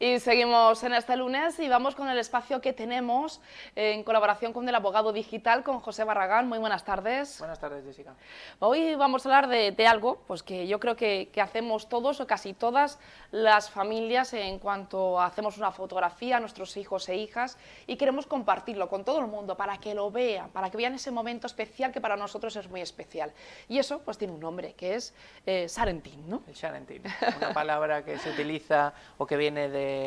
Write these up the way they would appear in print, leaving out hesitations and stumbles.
Y seguimos en este lunes y vamos con el espacio que tenemos en colaboración con el abogado digital, con José Barragán. Muy buenas tardes. Buenas tardes, Jessica. Hoy vamos a hablar de algo pues que yo creo que hacemos todos o casi todas las familias en cuanto hacemos una fotografía a nuestros hijos e hijas y queremos compartirlo con todo el mundo para que lo vean, para que vean ese momento especial que para nosotros es muy especial. Y eso pues tiene un nombre, que es Sharenting, ¿no? El Sharenting, una palabra que se utiliza o que viene de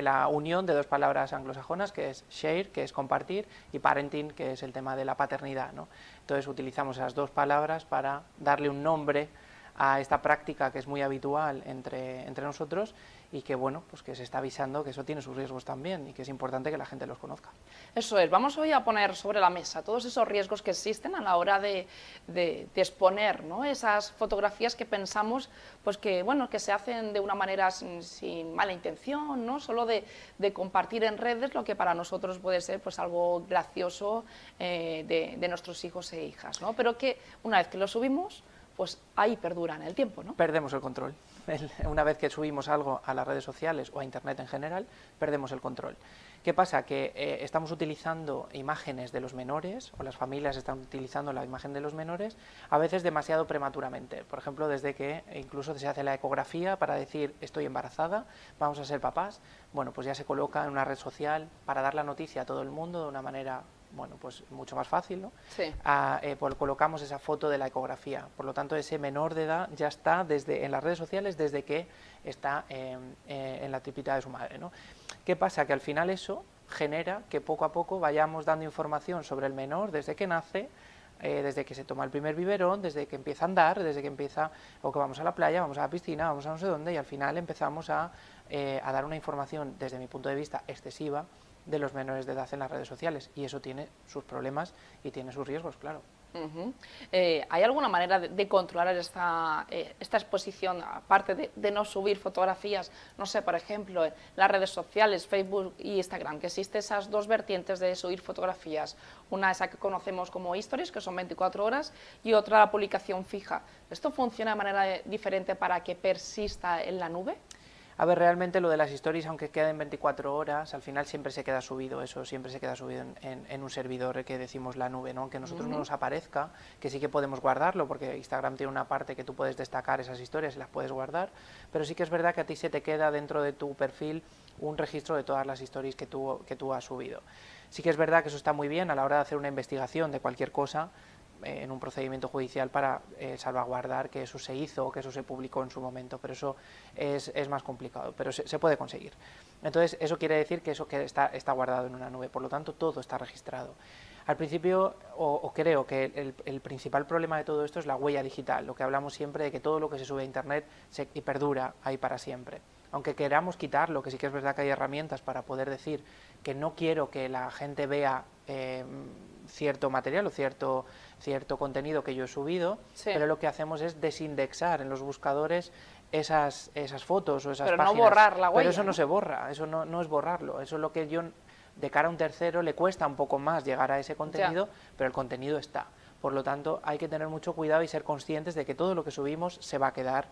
la unión de dos palabras anglosajonas, que es share, que es compartir, y parenting, que es el tema de la paternidad, ¿no? Entonces utilizamos esas dos palabras para darle un nombre a esta práctica que es muy habitual entre nosotros y que, bueno, pues que se está avisando que eso tiene sus riesgos también y que es importante que la gente los conozca. Eso es, vamos hoy a poner sobre la mesa todos esos riesgos que existen a la hora de exponer, ¿no?, esas fotografías que pensamos pues que, bueno, que se hacen de una manera sin mala intención, ¿no?, solo de compartir en redes lo que para nosotros puede ser pues algo gracioso de nuestros hijos e hijas, ¿no?, pero que una vez que lo subimos pues ahí perdura en el tiempo, ¿no? Perdemos el control. Una vez que subimos algo a las redes sociales o a Internet en general, perdemos el control. ¿Qué pasa? Que estamos utilizando imágenes de los menores, o las familias están utilizando la imagen de los menores, a veces demasiado prematuramente. Por ejemplo, desde que incluso se hace la ecografía para decir estoy embarazada, vamos a ser papás, bueno, pues ya se coloca en una red social para dar la noticia a todo el mundo de una manera, bueno, pues mucho más fácil, ¿no? Sí. Colocamos esa foto de la ecografía, por lo tanto ese menor de edad ya está en las redes sociales desde que está en la tripita de su madre, ¿no? ¿Qué pasa? Que al final eso genera que poco a poco vayamos dando información sobre el menor desde que nace, desde que se toma el primer biberón, desde que empieza a andar, desde que empieza, o que vamos a la playa, vamos a la piscina, vamos a no sé dónde, y al final empezamos a dar una información, desde mi punto de vista, excesiva de los menores de edad en las redes sociales, y eso tiene sus problemas y tiene sus riesgos, claro. ¿Hay alguna manera de controlar esta exposición, aparte de no subir fotografías, no sé, por ejemplo, en las redes sociales, Facebook y Instagram, que existen esas dos vertientes de subir fotografías, una esa que conocemos como Stories, que son 24 horas, y otra la publicación fija? ¿Esto funciona de manera diferente para que persista en la nube? A ver, realmente lo de las stories, aunque queden 24 horas, al final siempre se queda subido, eso siempre se queda subido en un servidor que decimos la nube, ¿no? Aunque a nosotros no nos aparezca, que sí que podemos guardarlo, porque Instagram tiene una parte que tú puedes destacar esas historias y las puedes guardar, pero sí que es verdad que a ti se te queda dentro de tu perfil un registro de todas las stories que tú has subido. Sí que es verdad que eso está muy bien a la hora de hacer una investigación de cualquier cosa, en un procedimiento judicial para salvaguardar que eso se hizo o que eso se publicó en su momento, pero eso es más complicado, pero se puede conseguir. Entonces eso quiere decir que eso está guardado en una nube, por lo tanto todo está registrado. Al principio, creo que el principal problema de todo esto es la huella digital, lo que hablamos siempre de que todo lo que se sube a Internet y perdura ahí para siempre. Aunque queramos quitarlo, que sí que es verdad que hay herramientas para poder decir que no quiero que la gente vea cierto material o cierto contenido que yo he subido, sí, pero lo que hacemos es desindexar en los buscadores esas fotos o esas páginas. Pero no borrar la huella. Pero eso no se borra, eso no es borrarlo, eso es lo que yo, de cara a un tercero, le cuesta un poco más llegar a ese contenido, pero el contenido está. Por lo tanto, hay que tener mucho cuidado y ser conscientes de que todo lo que subimos se va a quedar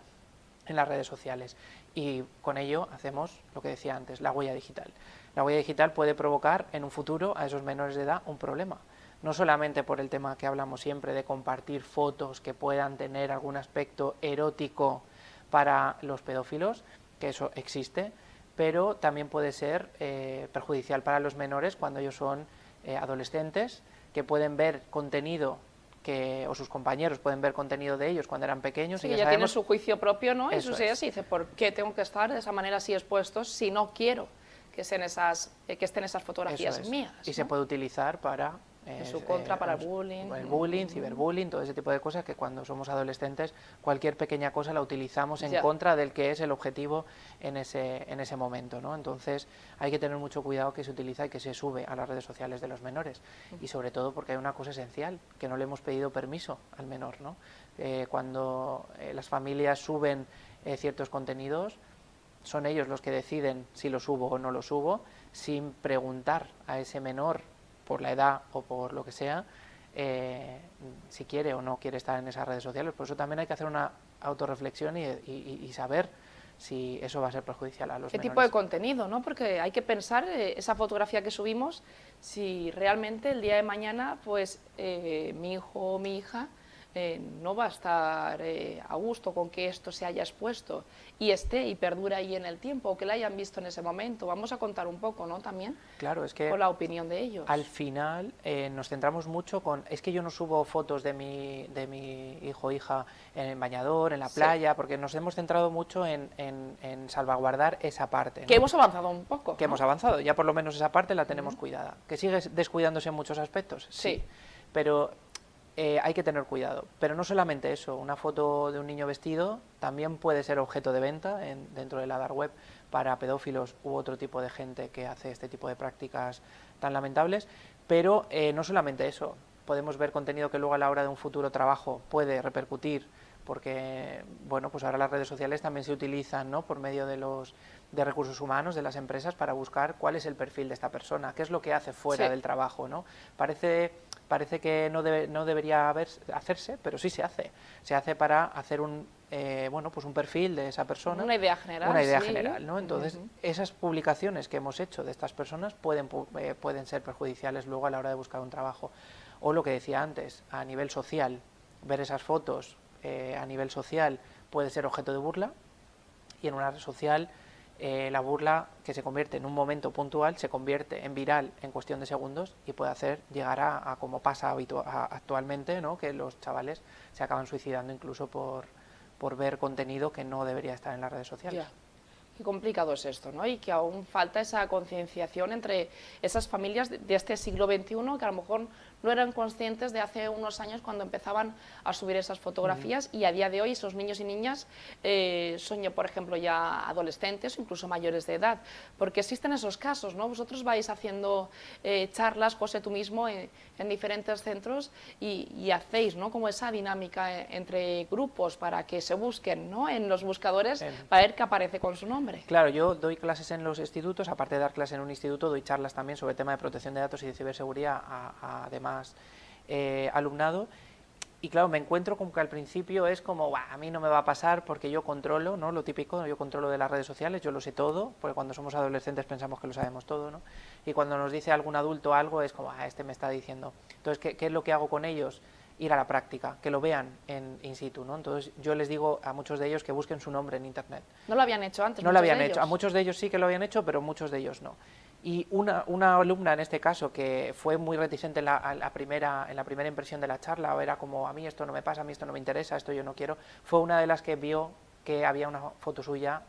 en las redes sociales, y con ello hacemos lo que decía antes, la huella digital. La huella digital puede provocar en un futuro a esos menores de edad un problema, no solamente por el tema que hablamos siempre de compartir fotos que puedan tener algún aspecto erótico para los pedófilos, que eso existe, pero también puede ser perjudicial para los menores cuando ellos son adolescentes, que pueden ver contenido o sus compañeros pueden ver contenido de ellos cuando eran pequeños. Sí, y ya sabemos, tienen su juicio propio, ¿no? Eso y sus ideas, y dice, ¿por qué tengo que estar de esa manera así expuestos si no quiero que estén esas fotografías mías, ¿no? Y se puede utilizar para en su contra, para el bullying. El bullying, ciberbullying, todo ese tipo de cosas que cuando somos adolescentes cualquier pequeña cosa la utilizamos en contra del que es el objetivo en ese momento, ¿no? Entonces hay que tener mucho cuidado que se utiliza y que se sube a las redes sociales de los menores, y sobre todo porque hay una cosa esencial, que no le hemos pedido permiso al menor, ¿no? Cuando las familias suben ciertos contenidos, son ellos los que deciden si lo subo o no lo subo, sin preguntar a ese menor por la edad o por lo que sea, si quiere o no quiere estar en esas redes sociales. Por eso también hay que hacer una autorreflexión y saber si eso va a ser perjudicial a los ¿Qué menores. tipo de contenido, no? Porque hay que pensar esa fotografía que subimos, si realmente el día de mañana, pues mi hijo o mi hija no va a estar a gusto con que esto se haya expuesto y esté y perdure ahí en el tiempo, o que la hayan visto en ese momento. Vamos a contar un poco, ¿no? También, claro, es que con la opinión de ellos. al final nos centramos mucho con, es que yo no subo fotos de mi hijo o hija en el bañador, en la playa, porque nos hemos centrado mucho en salvaguardar esa parte, ¿no? Que hemos avanzado un poco, Que ¿no? hemos avanzado, ya por lo menos esa parte la tenemos cuidada. ¿Que sigue descuidándose en muchos aspectos? Sí. Pero hay que tener cuidado. Pero no solamente eso, una foto de un niño vestido también puede ser objeto de venta dentro de la dark web para pedófilos u otro tipo de gente que hace este tipo de prácticas tan lamentables. Pero no solamente eso, podemos ver contenido que luego a la hora de un futuro trabajo puede repercutir, porque bueno, pues ahora las redes sociales también se utilizan, ¿no?, por medio de recursos humanos de las empresas para buscar cuál es el perfil de esta persona, qué es lo que hace fuera del trabajo, ¿no? Parece que no debería hacerse, pero sí se hace. Se hace para hacer bueno, pues un perfil de esa persona. Una idea general. Una idea general, ¿no? Entonces, esas publicaciones que hemos hecho de estas personas pueden ser perjudiciales luego a la hora de buscar un trabajo. O lo que decía antes, a nivel social, ver esas fotos a nivel social puede ser objeto de burla, y en una red social la burla, que se convierte en un momento puntual, se convierte en viral en cuestión de segundos y puede hacer llegar a como pasa actualmente, ¿no?, que los chavales se acaban suicidando incluso por ver contenido que no debería estar en las redes sociales. Ya. Qué complicado es esto, ¿no? Y que aún falta esa concienciación entre esas familias de este siglo XXI que a lo mejor no eran conscientes de hace unos años cuando empezaban a subir esas fotografías, y a día de hoy esos niños y niñas son, por ejemplo, ya adolescentes o incluso mayores de edad, porque existen esos casos, ¿no? Vosotros vais haciendo charlas, José, tú mismo, en diferentes centros y hacéis, ¿no?, como esa dinámica entre grupos para que se busquen, ¿no?, en los buscadores para ver qué aparece con su nombre. Claro, yo doy clases en los institutos, aparte de dar clases en un instituto, doy charlas también sobre el tema de protección de datos y de ciberseguridad además alumnado, y claro, me encuentro con que al principio es como, a mí no me va a pasar porque yo controlo, ¿no?, lo típico, yo controlo de las redes sociales, yo lo sé todo, porque cuando somos adolescentes pensamos que lo sabemos todo, ¿no? Y cuando nos dice algún adulto algo es como, este me está diciendo. Entonces, ¿qué es lo que hago con ellos? Ir a la práctica, que lo vean in situ, ¿no? Entonces yo les digo a muchos de ellos que busquen su nombre en internet. ¿No lo habían hecho antes? No lo habían hecho, a muchos de ellos sí que lo habían hecho, pero muchos de ellos no. Y una alumna en este caso que fue muy reticente en la primera impresión de la charla, o era como, a mí esto no me pasa, a mí esto no me interesa, esto yo no quiero, fue una de las que vio que había una foto suya,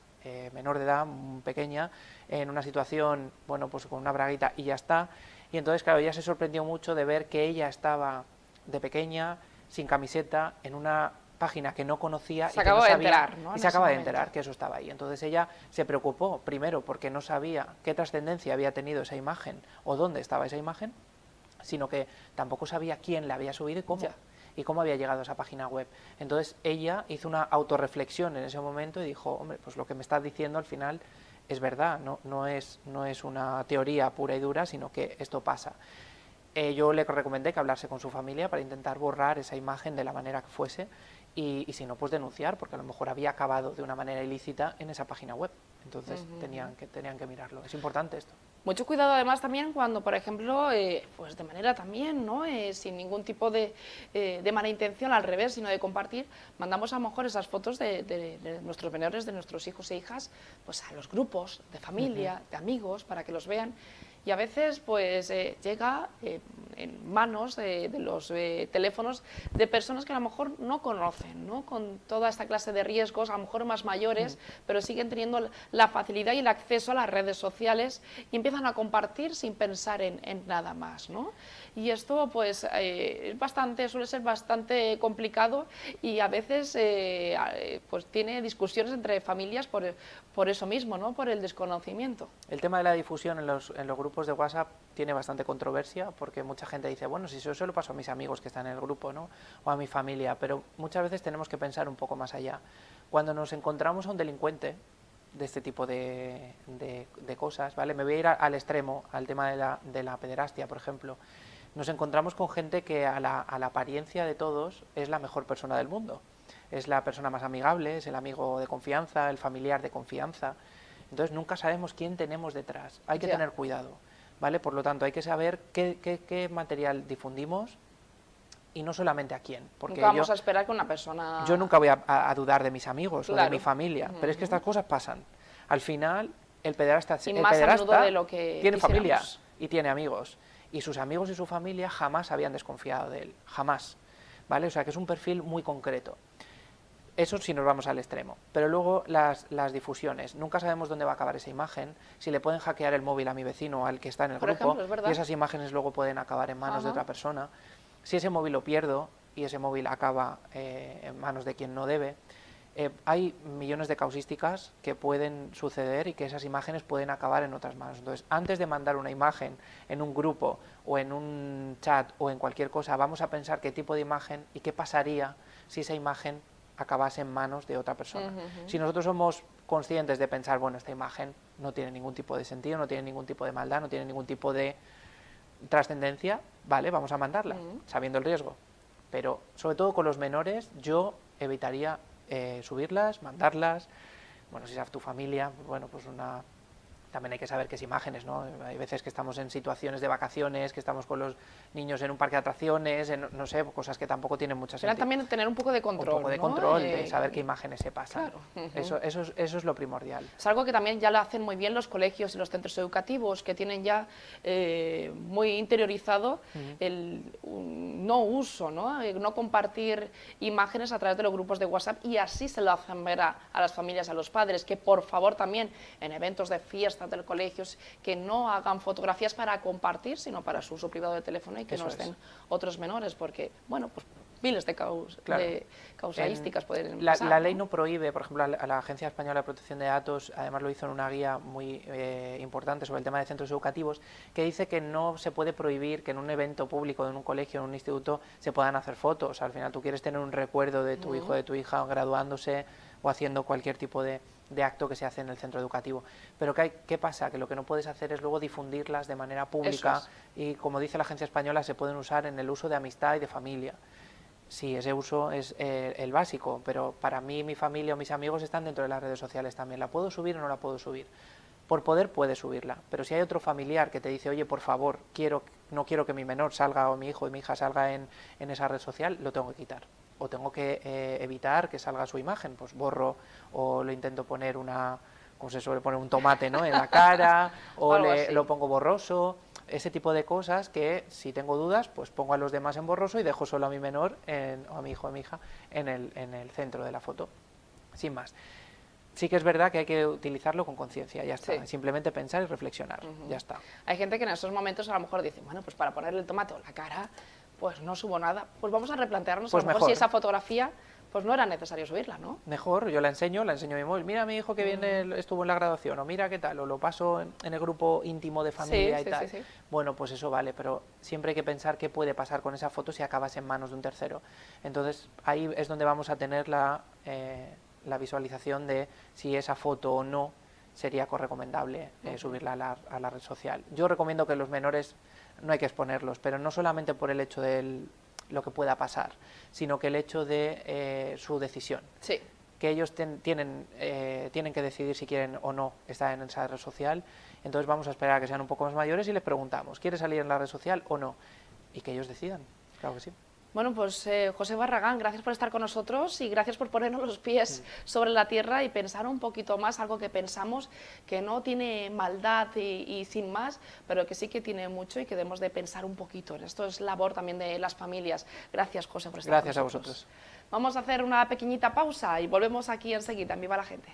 menor de edad, pequeña, en una situación, bueno, pues con una braguita y ya está. Y entonces, claro, ella se sorprendió mucho de ver que ella estaba de pequeña, sin camiseta, en una página que no conocía y se acaba de enterar, ¿no? Y se acaba de enterar que eso estaba ahí. Entonces ella se preocupó, primero, porque no sabía qué trascendencia había tenido esa imagen o dónde estaba esa imagen, sino que tampoco sabía quién la había subido y cómo. Y cómo había llegado a esa página web. Entonces ella hizo una autorreflexión en ese momento y dijo, hombre, pues lo que me estás diciendo al final es verdad, no es una teoría pura y dura, sino que esto pasa. Yo le recomendé que hablase con su familia para intentar borrar esa imagen de la manera que fuese, y si no, pues denunciar, porque a lo mejor había acabado de una manera ilícita en esa página web. Entonces tenían que mirarlo. Es importante esto. Mucho cuidado además también cuando, por ejemplo, pues de manera también, ¿no?, sin ningún tipo de mala intención, al revés, sino de compartir, mandamos a lo mejor esas fotos de nuestros menores, de nuestros hijos e hijas, pues a los grupos de familia, de amigos, para que los vean. Y a veces pues llega en manos de los teléfonos de personas que a lo mejor no conocen, ¿no?, con toda esta clase de riesgos, a lo mejor más mayores, pero siguen teniendo la facilidad y el acceso a las redes sociales y empiezan a compartir sin pensar en nada más, ¿no? Y esto pues suele ser bastante complicado, y a veces pues tiene discusiones entre familias por eso mismo, ¿no?, por el desconocimiento. El tema de la difusión en los grupos de WhatsApp tiene bastante controversia, porque mucha gente dice, bueno, si eso lo paso a mis amigos que están en el grupo, ¿no?, o a mi familia, pero muchas veces tenemos que pensar un poco más allá. Cuando nos encontramos a un delincuente de este tipo de cosas, ¿vale? Me voy a ir al extremo, al tema de la pederastia, por ejemplo. Nos encontramos con gente que a la apariencia de todos es la mejor persona del mundo. es la persona más amigable, es el amigo de confianza, el familiar de confianza. Entonces nunca sabemos quién tenemos detrás, hay que tener cuidado, ¿vale? Por lo tanto, hay que saber qué material difundimos y no solamente a quién. Porque nunca vamos a esperar que una persona... Yo nunca voy a dudar de mis amigos o de mi familia, pero es que estas cosas pasan. Al final, el pederasta tiene familia y tiene amigos, y sus amigos y su familia jamás habían desconfiado de él, jamás, ¿vale? O sea, que es un perfil muy concreto. Eso si nos vamos al extremo. Pero luego las difusiones. Nunca sabemos dónde va a acabar esa imagen. Si le pueden hackear el móvil a mi vecino o al que está en el grupo, y esas imágenes luego pueden acabar en manos de otra persona. Si ese móvil lo pierdo y ese móvil acaba en manos de quien no debe, hay millones de causísticas que pueden suceder y que esas imágenes pueden acabar en otras manos. Entonces, antes de mandar una imagen en un grupo o en un chat o en cualquier cosa, vamos a pensar qué tipo de imagen y qué pasaría si esa imagen acabase en manos de otra persona. Si nosotros somos conscientes de pensar, bueno, esta imagen no tiene ningún tipo de sentido, no tiene ningún tipo de maldad, no tiene ningún tipo de trascendencia, vale, vamos a mandarla, sabiendo el riesgo. Pero, sobre todo con los menores, yo evitaría subirlas, mandarlas. Bueno, si es a tu familia, bueno, pues también hay que saber qué es imágenes, ¿no? Hay veces que estamos en situaciones de vacaciones, que estamos con los niños en un parque de atracciones, no sé, cosas que tampoco tienen mucha sentido. Pero también tener un poco de control, un poco de control, de saber qué imágenes se pasan. Claro. Eso es lo primordial. Es algo que también ya lo hacen muy bien los colegios y los centros educativos, que tienen ya muy interiorizado el no uso, no compartir imágenes a través de los grupos de WhatsApp, y así se lo hacen ver a las familias, a los padres, que por favor también en eventos de fiesta del colegio, que no hagan fotografías para compartir, sino para su uso privado de teléfono, y que no estén otros menores, porque, bueno, pues miles de causalísticas pueden pasar. La ley no prohíbe, por ejemplo, a la Agencia Española de Protección de Datos, además lo hizo en una guía muy importante sobre el tema de centros educativos, que dice que no se puede prohibir que en un evento público, en un colegio, en un instituto, se puedan hacer fotos. Al final tú quieres tener un recuerdo de tu hijo, de tu hija, graduándose o haciendo cualquier tipo de acto que se hace en el centro educativo. Pero ¿qué pasa? Que lo que no puedes hacer es luego difundirlas de manera pública, y, como dice la Agencia Española, se pueden usar en el uso de amistad y de familia. Sí, ese uso es el básico, pero para mí, mi familia o mis amigos están dentro de las redes sociales también. ¿La puedo subir o no la puedo subir? Por poder puedes subirla, pero si hay otro familiar que te dice, oye, por favor, no quiero que mi menor salga, o mi hijo y mi hija salga en esa red social, lo tengo que quitar. O tengo que evitar que salga su imagen, pues borro, o le intento poner como se suele poner, un tomate, ¿no?, en la cara, o lo pongo borroso. Ese tipo de cosas que, si tengo dudas, pues pongo a los demás en borroso y dejo solo a mi menor o a mi hijo o a mi hija en el centro de la foto, sin más. Sí que es verdad que hay que utilizarlo con conciencia, ya está. Simplemente pensar y reflexionar, ya está. Hay gente que en esos momentos a lo mejor dice, bueno, pues para ponerle el tomate o la cara, pues no subo nada. Pues vamos a replantearnos pues a lo mejor si esa fotografía pues no era necesario subirla, ¿no? Mejor, yo la enseño mi móvil. Mira a mi hijo que viene, estuvo en la graduación, o mira qué tal, o lo paso en el grupo íntimo de familia y tal. Bueno, pues eso vale, pero siempre hay que pensar qué puede pasar con esa foto si acabas en manos de un tercero. Entonces, ahí es donde vamos a tener la visualización de si esa foto o no sería recomendable subirla a la red social. Yo recomiendo que los menores no hay que exponerlos, pero no solamente por el hecho de lo que pueda pasar, sino que el hecho de su decisión. Sí. Que ellos tienen que decidir si quieren o no estar en esa red social. Entonces vamos a esperar a que sean un poco más mayores y les preguntamos, ¿quieres salir en la red social o no? Y que ellos decidan, claro que sí. Bueno, pues José Barragán, gracias por estar con nosotros y gracias por ponernos los pies sobre la tierra y pensar un poquito más, algo que pensamos que no tiene maldad y sin más, pero que sí que tiene mucho y que debemos de pensar un poquito. Esto es labor también de las familias. Gracias, José, por estar con nosotros. Gracias a vosotros. Vamos a hacer una pequeñita pausa y volvemos aquí enseguida en Viva la Gente.